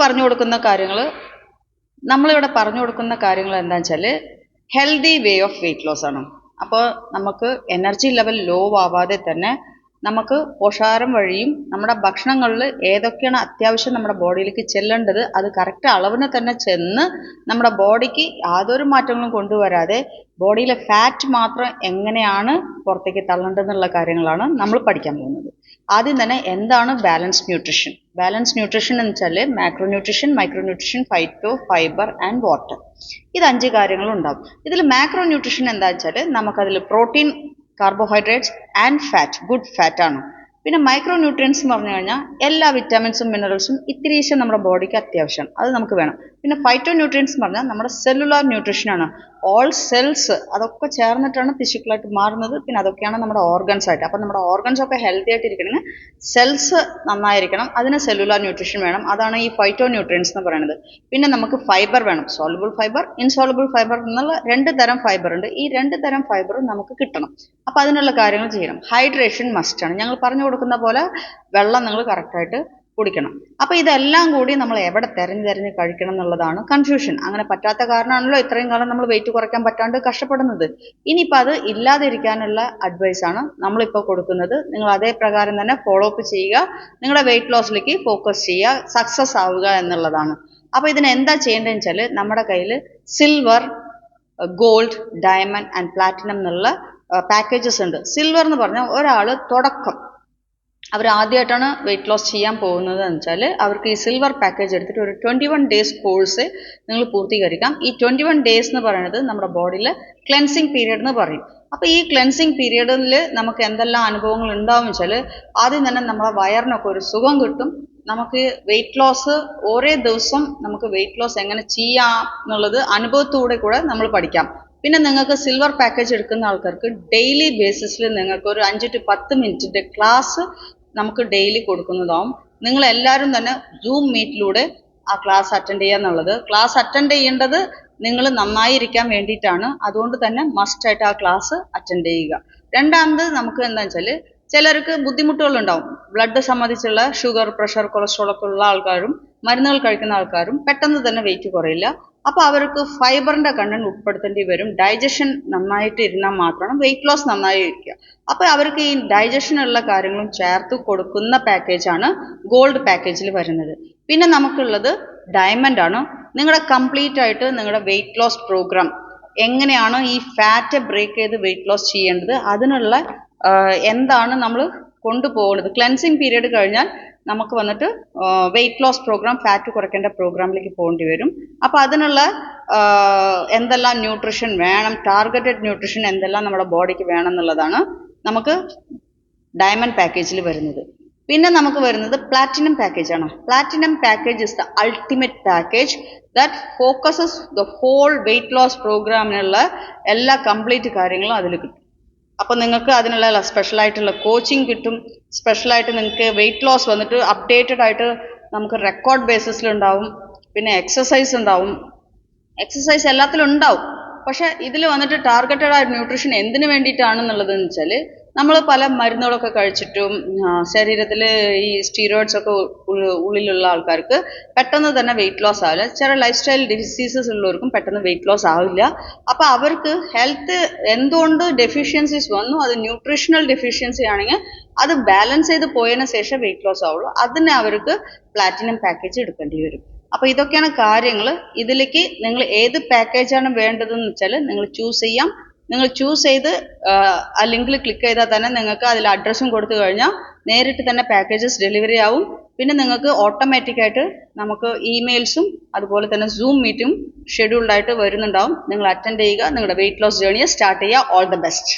പറഞ്ഞു കൊടുക്കുന്ന കാര്യങ്ങൾ നമ്മളിവിടെ പറഞ്ഞു കൊടുക്കുന്ന കാര്യങ്ങൾ എന്താണെന്ന് വെച്ചാൽ healthy way of weight loss ആണ്. അപ്പോൾ നമുക്ക് എനർജി ലെവൽ ലോ ആവാതെ തന്നെ നമുക്ക് പോഷാഹാരം വഴിയും നമ്മുടെ ഭക്ഷണങ്ങളിൽ ഏതൊക്കെയാണ് അത്യാവശ്യം നമ്മുടെ ബോഡിയിലേക്ക് ചെല്ലേണ്ടത് അത് കറക്റ്റ് അളവിന് തന്നെ ചെന്ന് നമ്മുടെ ബോഡിക്ക് യാതൊരു മാറ്റങ്ങളും കൊണ്ടുവരാതെ ബോഡിയിലെ ഫാറ്റ് മാത്രം എങ്ങനെയാണ് പുറത്തേക്ക് തള്ളേണ്ടതെന്നുള്ള കാര്യങ്ങളാണ് നമ്മൾ പഠിക്കാൻ പോകുന്നത്. ആദ്യം തന്നെ എന്താണ് ബാലൻസ്ഡ് ന്യൂട്രിഷൻ? ബാലൻസ്ഡ് ന്യൂട്രിഷൻ എന്ന് വെച്ചാൽ macro nutrition, micro nutrition, phyto, fibre and water. ഇത് 5 കാര്യങ്ങളുണ്ടാവും. ഇതിൽ മാക്രോ ന്യൂട്രിഷൻ എന്താ വെച്ചാൽ നമുക്കതിൽ protein, carbohydrates and fat, good fat ആണ്. പിന്നെ മൈക്രോ ന്യൂട്രിയൻസ് എന്ന് പറഞ്ഞു കഴിഞ്ഞാൽ എല്ലാ വിറ്റാമിൻസും മിനറൽസും ഇത്തിരീശം നമ്മുടെ ബോഡിക്ക് അത്യാവശ്യമാണ്, അത് നമുക്ക് വേണം. പിന്നെ ഫൈറ്റോ ന്യൂട്രിയൻസ് എന്ന് പറഞ്ഞാൽ നമ്മുടെ സെല്ലുലാർ ന്യൂട്രീഷനാണ്. ഓൾ സെൽസ് അതൊക്കെ ചേർന്നിട്ടാണ് ടിഷ്യൂക്കളായിട്ട് മാറുന്നത്. പിന്നെ അതൊക്കെയാണ് നമ്മുടെ ഓർഗൻസ് ആയിട്ട്. അപ്പം നമ്മുടെ ഓർഗൻസ് ഒക്കെ ഹെൽത്തി ആയിട്ട് ഇരിക്കണമെങ്കിൽ സെൽസ് നന്നായിരിക്കണം, അതിന് സെല്ലുലാർ ന്യൂട്രീഷൻ വേണം. അതാണ് ഈ ഫൈറ്റോ ന്യൂട്രിയൻസ് എന്ന് പറയുന്നത്. പിന്നെ നമുക്ക് ഫൈബർ വേണം, സോളുബിൾ ഫൈബർ, ഇൻസോളുബിൾ ഫൈബർ എന്നുള്ള 2 തരം ഫൈബർ ഉണ്ട്. ഈ 2 തരം ഫൈബറും നമുക്ക് കിട്ടണം. അപ്പം അതിനുള്ള കാര്യങ്ങൾ ചെയ്യണം. ഹൈഡ്രേഷൻ മസ്റ്റാണ്. ഞങ്ങൾ പറഞ്ഞു കൊടുക്കുന്ന പോലെ വെള്ളം നിങ്ങൾ കറക്റ്റായിട്ട് കുടിക്കണം. അപ്പോൾ ഇതെല്ലാം കൂടി നമ്മൾ എവിടെ തിരഞ്ഞ് കഴിക്കണം എന്നുള്ളതാണ് കൺഫ്യൂഷൻ. അങ്ങനെ പറ്റാത്ത കാരണമാണല്ലോ ഇത്രയും കാലം നമ്മൾ വെയിറ്റ് കുറയ്ക്കാൻ പറ്റാണ്ട് കഷ്ടപ്പെടുന്നത്. ഇനിയിപ്പോൾ അത് ഇല്ലാതിരിക്കാനുള്ള അഡ്വൈസാണ് നമ്മളിപ്പോൾ കൊടുക്കുന്നത്. നിങ്ങൾ അതേ പ്രകാരം തന്നെ ഫോളോ അപ്പ് ചെയ്യുക, നിങ്ങളുടെ വെയിറ്റ് ലോസിലേക്ക് ഫോക്കസ് ചെയ്യുക, സക്സസ് ആവുക എന്നുള്ളതാണ്. അപ്പോൾ ഇതിന് എന്താ ചെയ്യേണ്ടതെന്ന് വെച്ചാൽ നമ്മുടെ കയ്യിൽ silver, gold, diamond and platinum എന്നുള്ള പാക്കേജസ് ഉണ്ട്. സിൽവർ എന്ന് പറഞ്ഞാൽ ഒരാൾ തുടക്കം അവർ ആദ്യമായിട്ടാണ് വെയിറ്റ് ലോസ് ചെയ്യാൻ പോകുന്നത് എന്ന് വെച്ചാൽ അവർക്ക് ഈ സിൽവർ പാക്കേജ് എടുത്തിട്ട് ഒരു 21 ഡേയ്സ് കോഴ്സ് നിങ്ങൾ പൂർത്തീകരിക്കാം. ഈ 21 ഡേയ്സ് എന്ന് പറയുന്നത് നമ്മുടെ ബോഡിയിലെ ക്ലെൻസിങ് പീരീഡ് എന്ന് പറയും. അപ്പോൾ ഈ ക്ലെൻസിങ് പീരീഡിൽ നമുക്ക് എന്തെല്ലാം അനുഭവങ്ങൾ ഉണ്ടാവും വെച്ചാൽ ആദ്യം തന്നെ നമ്മളെ വയറിനൊക്കെ ഒരു സുഖം കിട്ടും. നമുക്ക് വെയിറ്റ് ലോസ് ഓരോ ദിവസം നമുക്ക് വെയിറ്റ് ലോസ് എങ്ങനെ ചെയ്യാം എന്നുള്ളത് അനുഭവത്തോടെ കൂടെ നമ്മൾ പഠിക്കാം. പിന്നെ നിങ്ങൾക്ക് സിൽവർ പാക്കേജ് എടുക്കുന്ന ആൾക്കാർക്ക് ഡെയിലി ബേസിസിൽ നിങ്ങൾക്ക് ഒരു 5 to 10 മിനിറ്റിൻ്റെ ക്ലാസ് നമുക്ക് ഡെയിലി കൊടുക്കുന്നതാവും. നിങ്ങൾ എല്ലാവരും തന്നെ സൂം മീറ്റിലൂടെ ആ ക്ലാസ് അറ്റൻഡ് ചെയ്യുക എന്നുള്ളത്. ക്ലാസ് അറ്റൻഡ് ചെയ്യേണ്ടത് നിങ്ങൾ നന്നായിരിക്കാൻ വേണ്ടിയിട്ടാണ്. അതുകൊണ്ട് തന്നെ മസ്റ്റായിട്ട് ആ ക്ലാസ് അറ്റൻഡ് ചെയ്യുക. രണ്ടാമത് നമുക്ക് എന്താണെന്ന് വെച്ചാൽ ചിലർക്ക് ബുദ്ധിമുട്ടുകളുണ്ടാവും. ബ്ലഡ് സംബന്ധിച്ചുള്ള ഷുഗർ, പ്രഷർ, കൊളസ്ട്രോൾ ഒക്കെ ഉള്ള ആൾക്കാരും മരുന്നുകൾ കഴിക്കുന്ന ആൾക്കാരും പെട്ടെന്ന് തന്നെ വെയിറ്റ് കുറയില്ല. അപ്പോൾ അവർക്ക് ഫൈബറിൻ്റെ കണ്ടന്റ് ഉൾപ്പെടുത്തേണ്ടി വരും. ഡൈജഷൻ നന്നായിട്ട് ഇരുന്നാൽ മാത്രമാണ് വെയിറ്റ് ലോസ് നന്നായി ഇരിക്കുക. അപ്പോൾ അവർക്ക് ഈ ഡൈജഷനുള്ള കാര്യങ്ങളും ചേർത്ത് കൊടുക്കുന്ന പാക്കേജാണ് ഗോൾഡ് പാക്കേജിൽ വരുന്നത്. പിന്നെ നമുക്കുള്ളത് ഡയമണ്ട് ആണ്. നിങ്ങളുടെ കംപ്ലീറ്റ് ആയിട്ട് നിങ്ങളുടെ വെയിറ്റ് ലോസ് പ്രോഗ്രാം എങ്ങനെയാണ് ഈ ഫാറ്റ് ബ്രേക്ക് ചെയ്ത് വെയിറ്റ് ലോസ് ചെയ്യേണ്ടത്, അതിനുള്ള എന്താണ് നമ്മൾ കൊണ്ടുപോകുന്നത്. ക്ലെൻസിങ് പീരീഡ് കഴിഞ്ഞാൽ നമുക്ക് വന്നിട്ട് വെയിറ്റ് ലോസ് പ്രോഗ്രാം, ഫാറ്റ് കുറയ്ക്കേണ്ട പ്രോഗ്രാമിലേക്ക് പോകേണ്ടി വരും. അപ്പോൾ അതിനുള്ള എന്തെല്ലാം ന്യൂട്രിഷൻ വേണം, ടാർഗറ്റഡ് ന്യൂട്രിഷൻ എന്തെല്ലാം നമ്മുടെ ബോഡിക്ക് വേണം എന്നുള്ളതാണ് നമുക്ക് ഡയമണ്ട് പാക്കേജിൽ വരുന്നത്. പിന്നെ നമുക്ക് വരുന്നത് പ്ലാറ്റിനം പാക്കേജാണ്. Platinum package is the ultimate package that focuses the whole weight loss പ്രോഗ്രാമിനുള്ള എല്ലാ കംപ്ലീറ്റ് കാര്യങ്ങളും അതിൽ കിട്ടും. അപ്പോൾ നിങ്ങൾക്ക് അതിനുള്ള സ്പെഷ്യലായിട്ടുള്ള കോച്ചിങ് കിട്ടും. സ്പെഷ്യലായിട്ട് നിങ്ങൾക്ക് വെയിറ്റ് ലോസ് വന്നിട്ട് അപ്ഡേറ്റഡ് ആയിട്ട് നമുക്ക് റെക്കോർഡ് ബേസിസിലുണ്ടാവും. പിന്നെ എക്സസൈസ് ഉണ്ടാവും. എക്സസൈസ് എല്ലാത്തിലും ഉണ്ടാവും. പക്ഷേ ഇതിൽ വന്നിട്ട് ടാർഗറ്റഡ് ആയിട്ട് ന്യൂട്രീഷൻ എന്തിനു വേണ്ടിയിട്ടാണെന്നുള്ളതെന്ന് വെച്ചാൽ നമ്മൾ പല മരുന്നുകളൊക്കെ കഴിച്ചിട്ടും ശരീരത്തിൽ ഈ സ്റ്റീറോയിഡ്സ് ഒക്കെ ഉള്ളിലുള്ള ആൾക്കാർക്ക് പെട്ടെന്ന് തന്നെ വെയിറ്റ് ലോസ് ആവില്ല. ചില ലൈഫ് സ്റ്റൈൽ ഡിസീസസ് ഉള്ളവർക്കും പെട്ടെന്ന് വെയിറ്റ് ലോസ് ആവില്ല. അപ്പോൾ അവർക്ക് ഹെൽത്ത് എന്തുകൊണ്ട് ഡെഫിഷ്യൻസീസ് വന്നു, അത് ന്യൂട്രീഷണൽ ഡെഫിഷ്യൻസി ആണെങ്കിൽ അത് ബാലൻസ് ചെയ്ത് പോയതിനു ശേഷം വെയിറ്റ് ലോസ് ആവുള്ളൂ. അതിന് അവർക്ക് പ്ലാറ്റിനം പാക്കേജ് എടുക്കേണ്ടി വരും. അപ്പോൾ ഇതൊക്കെയാണ് കാര്യങ്ങൾ. ഇതിലേക്ക് നിങ്ങൾ ഏത് പാക്കേജാണ് വേണ്ടതെന്ന് വെച്ചാൽ നിങ്ങൾ ചൂസ് ചെയ്യാം. നിങ്ങൾ ചൂസ് ചെയ്ത് ആ ലിങ്കിൽ ക്ലിക്ക് ചെയ്താൽ തന്നെ നിങ്ങൾക്ക് അതിൽ അഡ്രസ്സും കൊടുത്തു കഴിഞ്ഞാൽ നേരിട്ട് തന്നെ പാക്കേജസ് ഡെലിവറി ആവും. പിന്നെ നിങ്ങൾക്ക് ഓട്ടോമാറ്റിക്കായിട്ട് നമുക്ക് ഇമെയിൽസും അതുപോലെ തന്നെ സൂം മീറ്റും ഷെഡ്യൂൾഡായിട്ട് വരുന്നുണ്ടാവും. നിങ്ങൾ അറ്റൻഡ് ചെയ്യുക, നിങ്ങളുടെ വെയിറ്റ് ലോസ് ജേർണിയെ സ്റ്റാർട്ട് ചെയ്യുക. All the best.